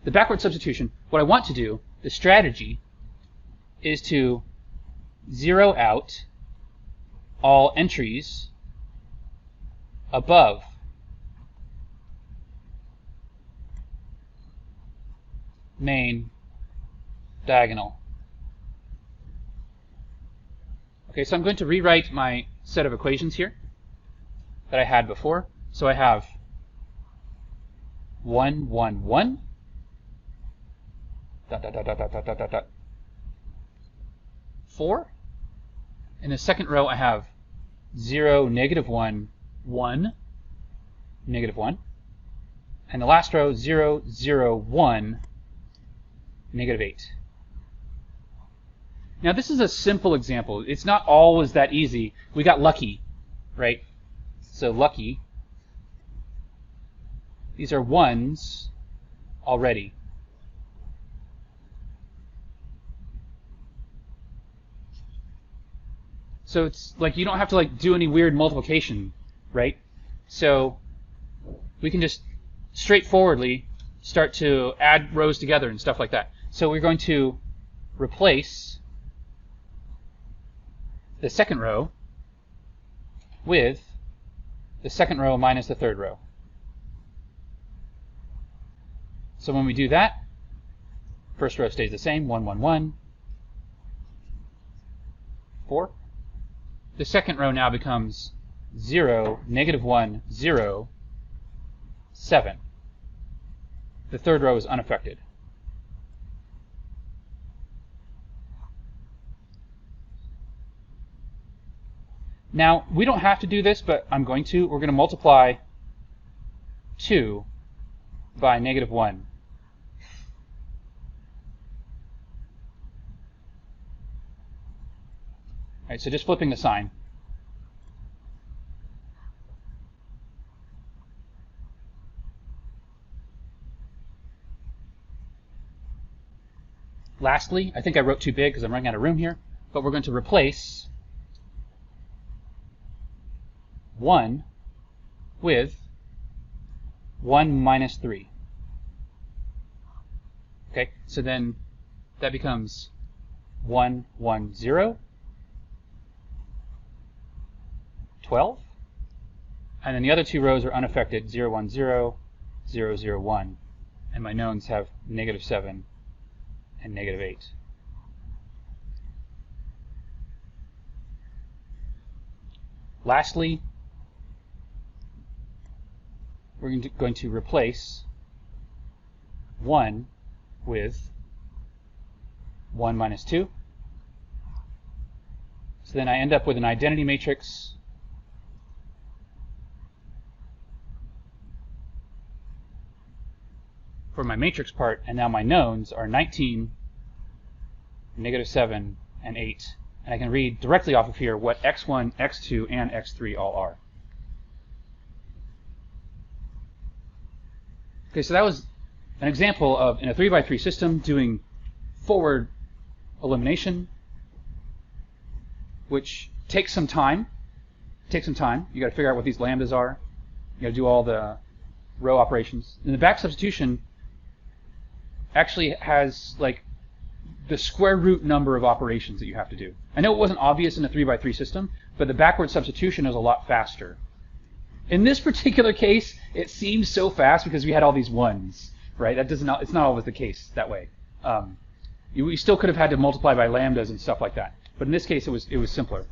the backward substitution, what I want to do, the strategy, is to zero out all entries above main diagonal. Okay, so I'm going to rewrite my set of equations here that I had before. So I have 1, 1, 1, dot, dot, dot, dot, dot, dot, dot, dot, 4. In the second row I have 0, negative 1, 1, negative 1. And the last row, 0, 0, 1, negative 8. Now this is a simple example. It's not always that easy. We got lucky, right? So lucky. These are 1s already. So it's like you don't have to like do any weird multiplication, right? So we can just straightforwardly start to add rows together and stuff like that. So we're going to replace the second row with the second row minus the third row. So when we do that, first row stays the same, 1, 1, 1, 4. The second row now becomes 0, negative 1, 0, 7. The third row is unaffected. Now, we don't have to do this, but I'm going to. We're going to multiply 2 by negative 1. All right, so just flipping the sign. Lastly, I think I wrote too big because I'm running out of room here, but we're going to replace 1 with 1 minus 3. Okay, so then that becomes 1, 1, 0, 12. And then the other two rows are unaffected, 0, 1, 0, 0, 0, 1. And my knowns have negative 7 and negative 8. Lastly, we're going to replace 1 with 1 minus 2. So then I end up with an identity matrix for my matrix part, and now my knowns are 19, negative 7, and 8. And I can read directly off of here what x1, x2, and x3 all are. Okay, so that was an example of, in a 3x3 system, doing forward elimination, which takes some time. You got to figure out what these lambdas are. You got to do all the row operations. And the back substitution actually has like the square root number of operations that you have to do. I know it wasn't obvious in a 3x3 system, but the backward substitution is a lot faster. In this particular case, it seems so fast because we had all these 1s, right? It's not always the case that way. We still could have had to multiply by lambdas and stuff like that, but in this case, it was simpler.